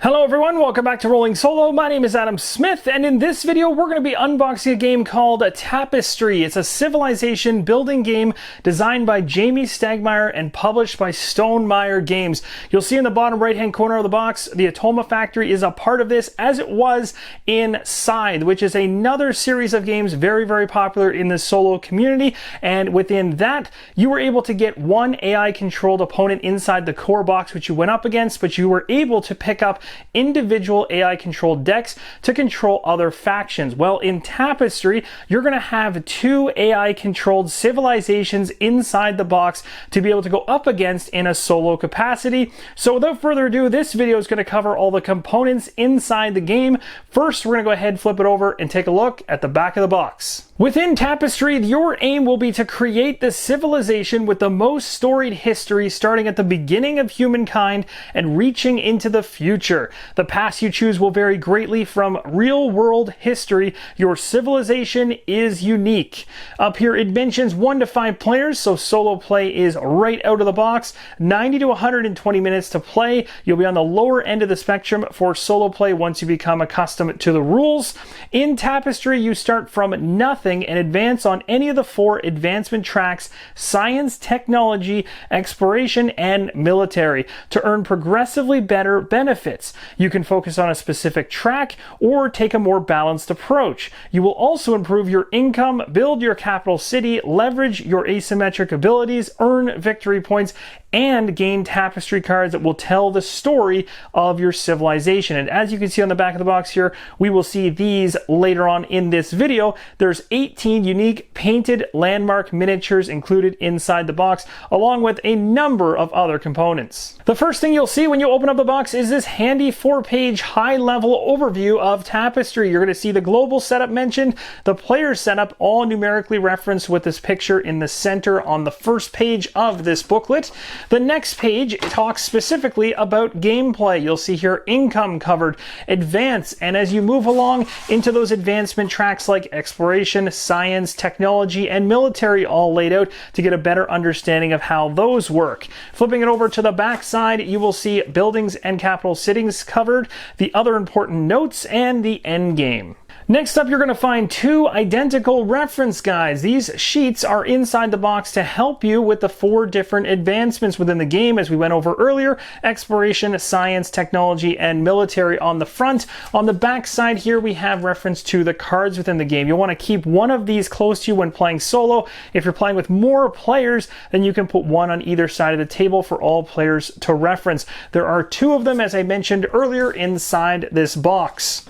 Hello everyone, welcome back to Rolling Solo. My name is Adam Smith, and in this video we're going to be unboxing a game called Tapestry. It's a civilization building game designed by Jamey Stegmaier and published by Stonemaier Games. You'll see in the bottom right hand corner of the box, the Atoma Factory is a part of this, as it was in Scythe, which is another series of games very popular in the solo community. And within that, you were able to get one AI controlled opponent inside the core box which you went up against, but you were able to pick up individual AI controlled decks to control other factions. Well, in Tapestry, you're going to have two AI controlled civilizations inside the box to be able to go up against in a solo capacity. So without further ado, this video is going to cover all the components inside the game. First, we're going to go ahead and flip it over and take a look at the back of the box. Within Tapestry, your aim will be to create the civilization with the most storied history, starting at the beginning of humankind and reaching into the future. The path you choose will vary greatly from real-world history. Your civilization is unique. Up here it mentions 1 to 5 players, so solo play is right out of the box. 90 to 120 minutes to play. You'll be on the lower end of the spectrum for solo play once you become accustomed to the rules. In Tapestry, you start from nothing and advance on any of the 4 advancement tracks: science, technology, exploration, and military, to earn progressively better benefits. You can focus on a specific track or take a more balanced approach. You will also improve your income, build your capital city, leverage your asymmetric abilities, earn victory points, and gain tapestry cards that will tell the story of your civilization. And as you can see on the back of the box here, we will see these later on in this video. There's 18 unique painted landmark miniatures included inside the box, along with a number of other components. The first thing you'll see when you open up the box is this handy 4-page high-level overview of Tapestry. You're going to see the global setup mentioned, the player setup all numerically referenced with this picture in the center on the first page of this booklet. The next page talks specifically about gameplay. You'll see here income covered, advance, and as you move along into those advancement tracks like exploration, science, technology, and military all laid out to get a better understanding of how those work. Flipping it over to the back side, you will see buildings and capital cities covered, the other important notes, and the end game. Next up, you're going to find 2 identical reference guides. These sheets are inside the box to help you with the 4 different advancements within the game, as we went over earlier: exploration, science, technology, and military on the front. On the back side here, we have reference to the cards within the game. You'll want to keep one of these close to you when playing solo. If you're playing with more players, then you can put one on either side of the table for all players to reference. There are 2 of them, as I mentioned earlier, inside this box.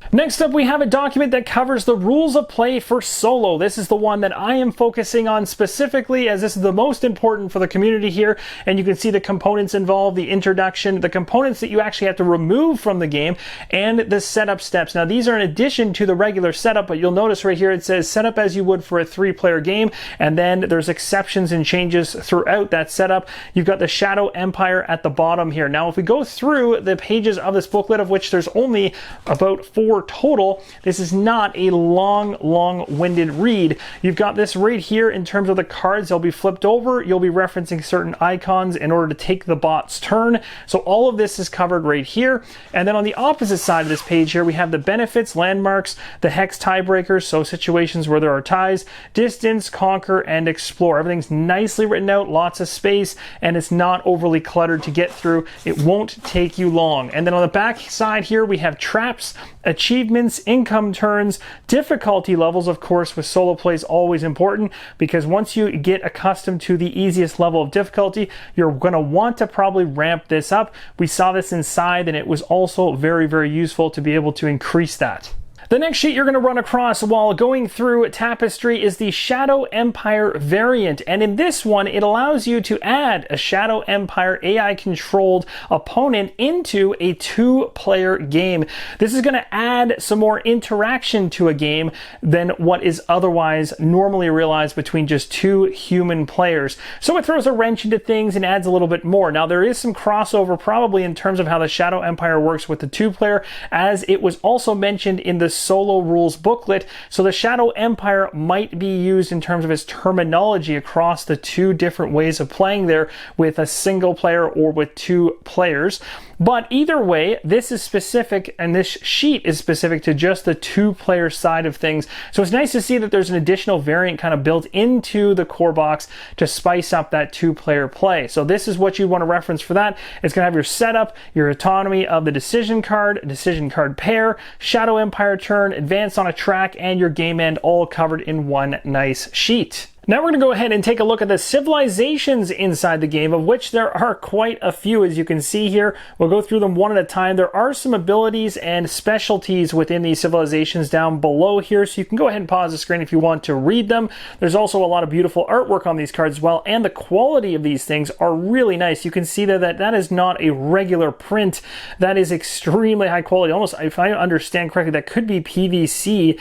Next up, we have a document that covers the rules of play for solo. This is the one that I am focusing on specifically, as this is the most important for the community here. And you can see the components involved, the introduction, the components that you actually have to remove from the game, and the setup steps. Now, these are in addition to the regular setup, but you'll notice right here it says set up as you would for a 3-player game, and then there's exceptions and changes throughout that setup. You've got the Shadow Empire at the bottom here. Now, if we go through the pages of this booklet, of which there's only about 4 total, this is not a long-winded read. You've got this right here in terms of the cards. They'll be flipped over. You'll be referencing certain icons in order to take the bot's turn. So all of this is covered right here. And then on the opposite side of this page here, we have the benefits, landmarks, the hex tiebreakers, so situations where there are ties, distance, conquer, and explore. Everything's nicely written out, lots of space, and it's not overly cluttered to get through. It won't take you long. And then on the back side here, we have traps, achievements, income turns, difficulty levels. Of course, with solo play is always important, because once you get accustomed to the easiest level of difficulty, you're going to want to probably ramp this up. We saw this in Scythe, and it was also very useful to be able to increase that. The next sheet you're going to run across while going through Tapestry is the Shadow Empire variant, and in this one it allows you to add a Shadow Empire AI controlled opponent into a 2-player game. This is going to add some more interaction to a game than what is otherwise normally realized between just 2 human players. So it throws a wrench into things and adds a little bit more. Now, there is some crossover probably in terms of how the Shadow Empire works with the 2-player, as it was also mentioned in the solo rules booklet. So the Shadow Empire might be used in terms of its terminology across the two different ways of playing there, with a single player or with two players. But either way, this is specific, and this sheet is specific to just the two-player side of things. So it's nice to see that there's an additional variant kind of built into the core box to spice up that two-player play. So this is what you want to reference for that. It's going to have your setup, your autonomy of the decision card pair, Shadow Empire turn, advance on a track, and your game end all covered in one nice sheet. Now we're going to go ahead and take a look at the civilizations inside the game, of which there are quite a few, as you can see here. We'll go through them one at a time. There are some abilities and specialties within these civilizations down below here, so you can go ahead and pause the screen if you want to read them. There's also a lot of beautiful artwork on these cards as well, and the quality of these things are really nice. You can see there that that is not a regular print. That is extremely high quality. Almost, if I understand correctly, that could be PVC.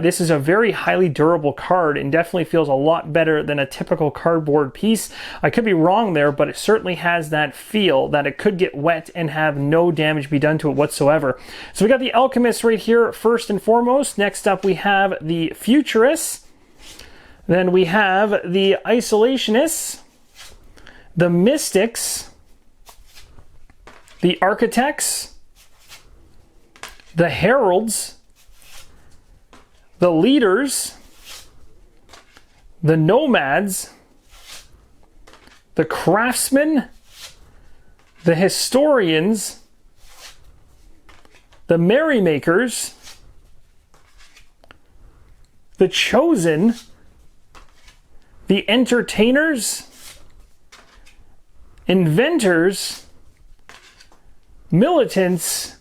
This is a very highly durable card and definitely feels a lot better than a typical cardboard piece. I could be wrong there, but it certainly has that feel that it could get wet and have no damage be done to it whatsoever. So we got the Alchemists right here first and foremost. Next up we have the Futurists. Then we have the Isolationists, the Mystics, the Architects, the Heralds, the Leaders, the Nomads, the Craftsmen, the Historians, the Merrymakers, the Chosen, the Entertainers, Inventors, Militants,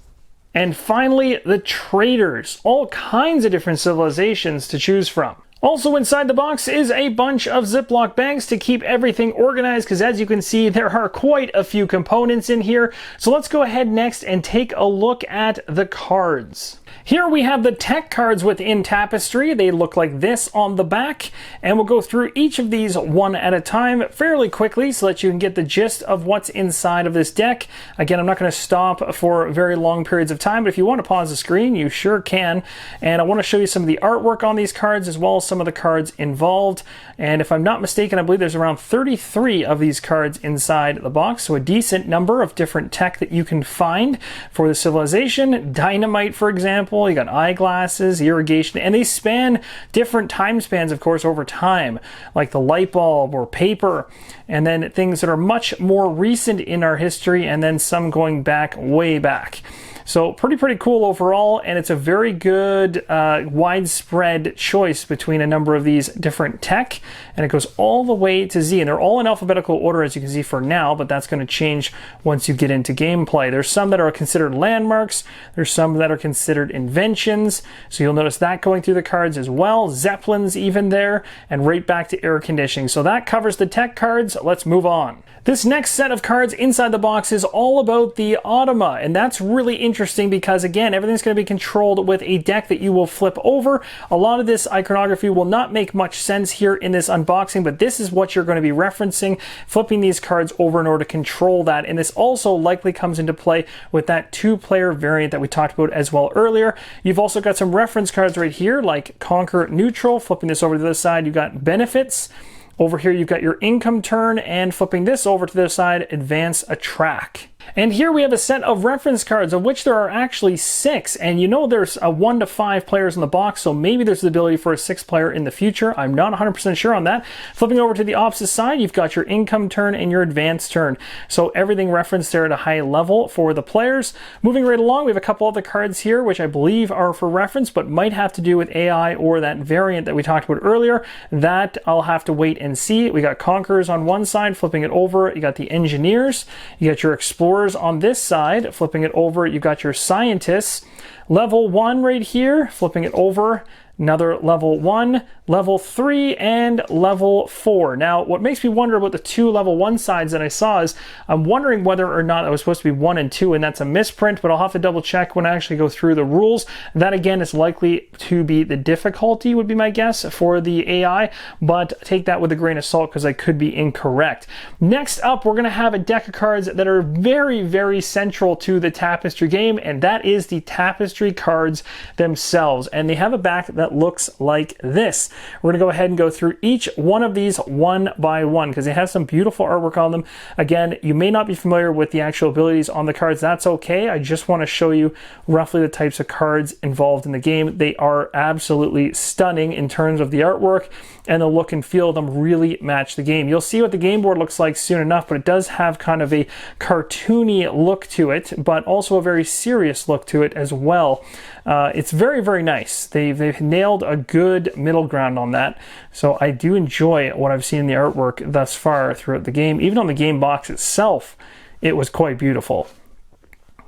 and finally the Traders. All kinds of different civilizations to choose from. Also inside the box is a bunch of Ziploc bags to keep everything organized, because as you can see, there are quite a few components in here. So let's go ahead next and take a look at the cards. Here we have the tech cards within Tapestry. They look like this on the back, and we'll go through each of these one at a time fairly quickly so that you can get the gist of what's inside of this deck. Again, I'm not going to stop for very long periods of time, but if you want to pause the screen, you sure can. And I want to show you some of the artwork on these cards as well as some of the cards involved. And if I'm not mistaken, I believe there's around 33 of these cards inside the box, so a decent number of different tech that you can find for the civilization. Dynamite, for example. You got eyeglasses, irrigation, and they span different time spans, of course, over time, like the light bulb or paper, and then things that are much more recent in our history, and then some going back, way back. So pretty cool overall, and it's a very good widespread choice between a number of these different tech, and it goes all the way to Z, and they're all in alphabetical order as you can see for now, but that's going to change once you get into gameplay. There's some that are considered landmarks, there's some that are considered inventions, so you'll notice that going through the cards as well. Zeppelins even there, and right back to air conditioning. So that covers the tech cards. Let's move on. This next set of cards inside the box is all about the automa, and that's really interesting because, again, everything's going to be controlled with a deck that you will flip over. A lot of this iconography will not make much sense here in this unboxing, but this is what you're going to be referencing, flipping these cards over in order to control that. And this also likely comes into play with that two-player variant that we talked about as well earlier. You've also got some reference cards right here, like Conquer Neutral. Flipping this over to the other side, you've got Benefits. Over here, you've got your income turn, and flipping this over to the other side, advance a track. And here we have a set of reference cards, of which there are actually 6. And you know there's a 1 to 5 players in the box, so maybe there's the ability for a 6th player in the future. I'm not 100% sure on that. Flipping over to the opposite side, you've got your income turn and your advance turn. So everything referenced there at a high level for the players. Moving right along, we have a couple other cards here, which I believe are for reference, but might have to do with AI or that variant that we talked about earlier. That I'll have to wait and see. We got Conquerors on one side, flipping it over. You got the Engineers. You got your Explorers on this side. Flipping it over, you got your Scientists. Level 1 right here, flipping it over, another level 1, level 3, and level 4. Now, what makes me wonder about the 2 level 1 sides that I saw is I'm wondering whether or not it was supposed to be 1 and 2, and that's a misprint, but I'll have to double check when I actually go through the rules. That, again, is likely to be the difficulty, would be my guess, for the AI, but take that with a grain of salt because I could be incorrect. Next up, we're going to have a deck of cards that are very, very central to the Tapestry game, and that is the Tapestry cards themselves. And they have a back that looks like this. We're going to go ahead and go through each one of these one by one because they have some beautiful artwork on them. Again, you may not be familiar with the actual abilities on the cards. That's okay. I just want to show you roughly the types of cards involved in the game. They are absolutely stunning in terms of the artwork, and the look and feel of them really match the game. You'll see what the game board looks like soon enough, but it does have kind of a cartoony look to it, but also a very serious look to it as well. It's very, very nice. They've nailed a good middle ground on that. So I do enjoy what I've seen in the artwork thus far throughout the game. Even on the game box itself, it was quite beautiful.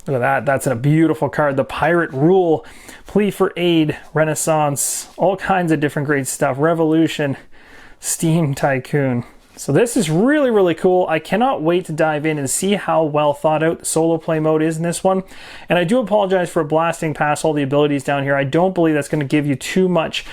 Look at that. That's a beautiful card. The Pirate Rule, Plea for Aid, Renaissance, all kinds of different great stuff. Revolution, Steam Tycoon. So this is really, really cool. I cannot wait to dive in and see how well thought out the solo play mode is in this one. And I do apologize for blasting past all the abilities down here. I don't believe that's going to give you too much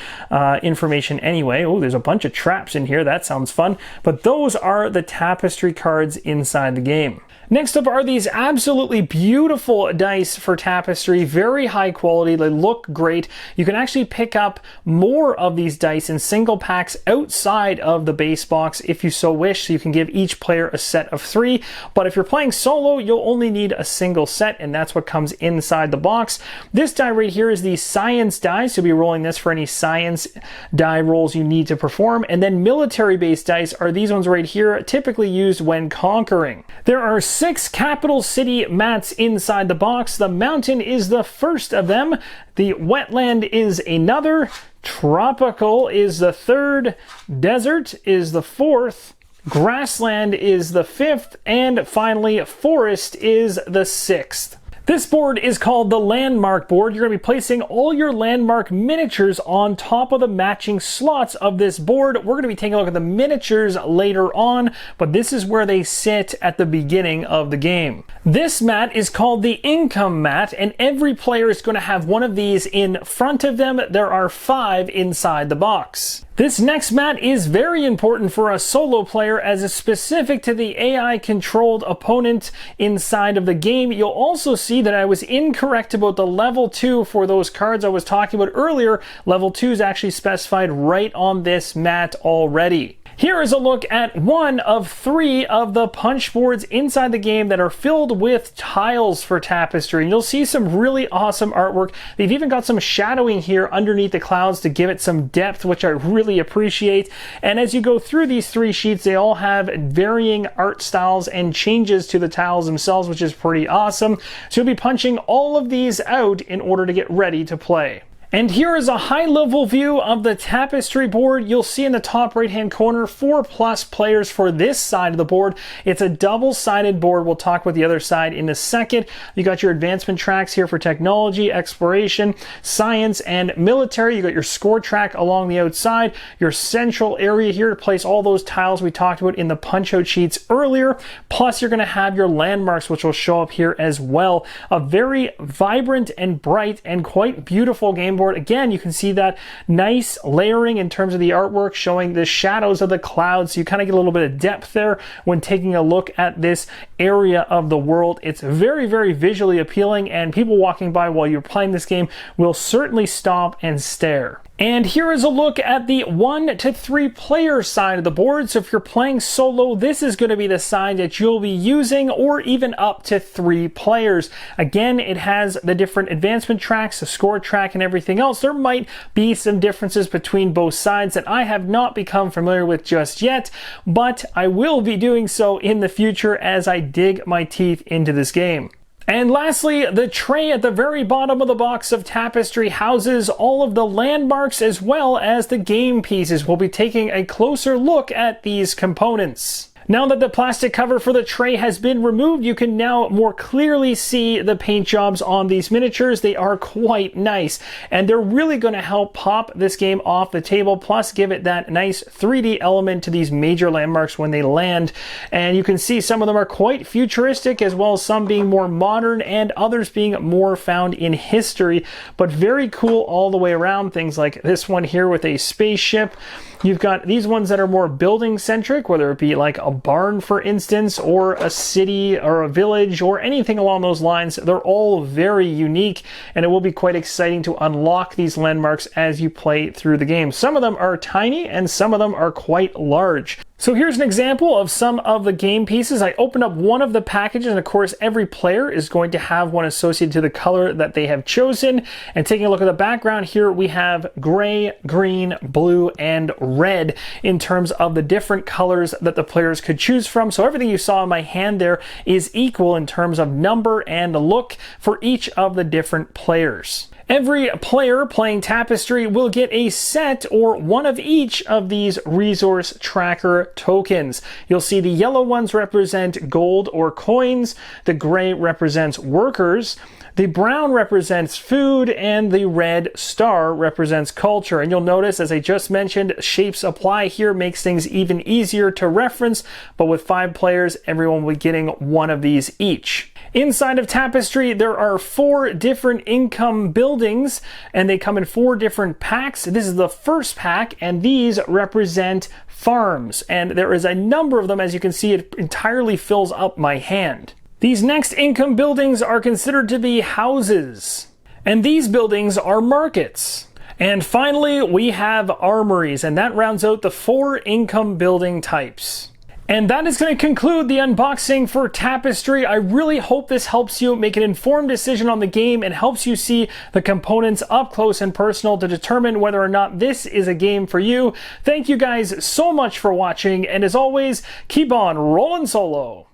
information anyway. Oh, there's a bunch of traps in here. That sounds fun. But those are the Tapestry cards inside the game. Next up are these absolutely beautiful dice for Tapestry, very high quality, they look great. You can actually pick up more of these dice in single packs outside of the base box if you so wish, so you can give each player a set of 3, but if you're playing solo, you'll only need a single set, and that's what comes inside the box. This die right here is the science die, so you'll be rolling this for any science die rolls you need to perform, and then military-based dice are these ones right here, typically used when conquering. There are 6 capital city mats inside the box. The mountain is the first of them. The wetland is another. Tropical is the third. Desert is the fourth. Grassland is the fifth. And finally, forest is the sixth. This board is called the Landmark board. You're going to be placing all your landmark miniatures on top of the matching slots of this board. We're going to be taking a look at the miniatures later on, but this is where they sit at the beginning of the game. This mat is called the Income mat, and every player is going to have one of these in front of them. There are 5 inside the box. This next mat is very important for a solo player as it's specific to the AI-controlled opponent inside of the game. You'll also see that I was incorrect about the level 2 for those cards I was talking about earlier. Level 2 is actually specified right on this mat already. Here is a look at one of 3 of the punch boards inside the game that are filled with tiles for Tapestry. And you'll see some really awesome artwork. They've even got some shadowing here underneath the clouds to give it some depth, which I really appreciate. And as you go through these 3 sheets, they all have varying art styles and changes to the tiles themselves, which is pretty awesome. So you'll be punching all of these out in order to get ready to play. And here is a high-level view of the Tapestry board. You'll see in the top right-hand corner 4+ players for this side of the board. It's a double-sided board. We'll talk about the other side in a second. You got your advancement tracks here for technology, exploration, science, and military. You got your score track along the outside, your central area here to place all those tiles we talked about in the punch-out sheets earlier. Plus, you're going to have your landmarks, which will show up here as well. A very vibrant and bright and quite beautiful game board. Again, you can see that nice layering in terms of the artwork, showing the shadows of the clouds. So you kind of get a little bit of depth there when taking a look at this area of the world. It's very, very visually appealing, and people walking by while you're playing this game will certainly stop and stare. And here is a look at the 1 to 3 player side of the board. So if you're playing solo, this is going to be the side that you'll be using, or even up to 3 players. Again, it has the different advancement tracks, the score track, and everything else. There might be some differences between both sides that I have not become familiar with just yet, but I will be doing so in the future as I dig my teeth into this game. And lastly, the tray at the very bottom of the box of Tapestry houses all of the landmarks as well as the game pieces. We'll be taking a closer look at these components. Now that the plastic cover for the tray has been removed, you can now more clearly see the paint jobs on these miniatures. They are quite nice, and they're really going to help pop this game off the table, plus give it that nice 3D element to these major landmarks when they land. And you can see some of them are quite futuristic, as well as some being more modern and others being more found in history, but very cool all the way around. Things like this one here with a spaceship. You've got these ones that are more building centric, whether it be like a barn, for instance, or a city or a village or anything along those lines. They're all very unique, and it will be quite exciting to unlock these landmarks as you play through the game. Some of them are tiny and some of them are quite large. So here's an example of some of the game pieces. I opened up one of the packages, and of course every player is going to have one associated to the color that they have chosen. And taking a look at the background here, we have gray, green, blue, and red in terms of the different colors that the players could choose from. So everything you saw in my hand there is equal in terms of number and look for each of the different players. Every player playing Tapestry will get a set or one of each of these resource tracker tokens. You'll see the yellow ones represent gold or coins, the gray represents workers, the brown represents food, and the red star represents culture. And you'll notice, as I just mentioned, shapes apply here, makes things even easier to reference, but with 5 players, everyone will be getting one of these each. Inside of Tapestry, there are 4 different income buildings, and they come in 4 different packs. This is the first pack, and these represent farms. And there is a number of them. As you can see, it entirely fills up my hand. These next income buildings are considered to be houses, and these buildings are markets. And finally, we have armories, and that rounds out the 4 income building types. And that is going to conclude the unboxing for Tapestry. I really hope this helps you make an informed decision on the game and helps you see the components up close and personal to determine whether or not this is a game for you. Thank you guys so much for watching, and as always, keep on rolling solo.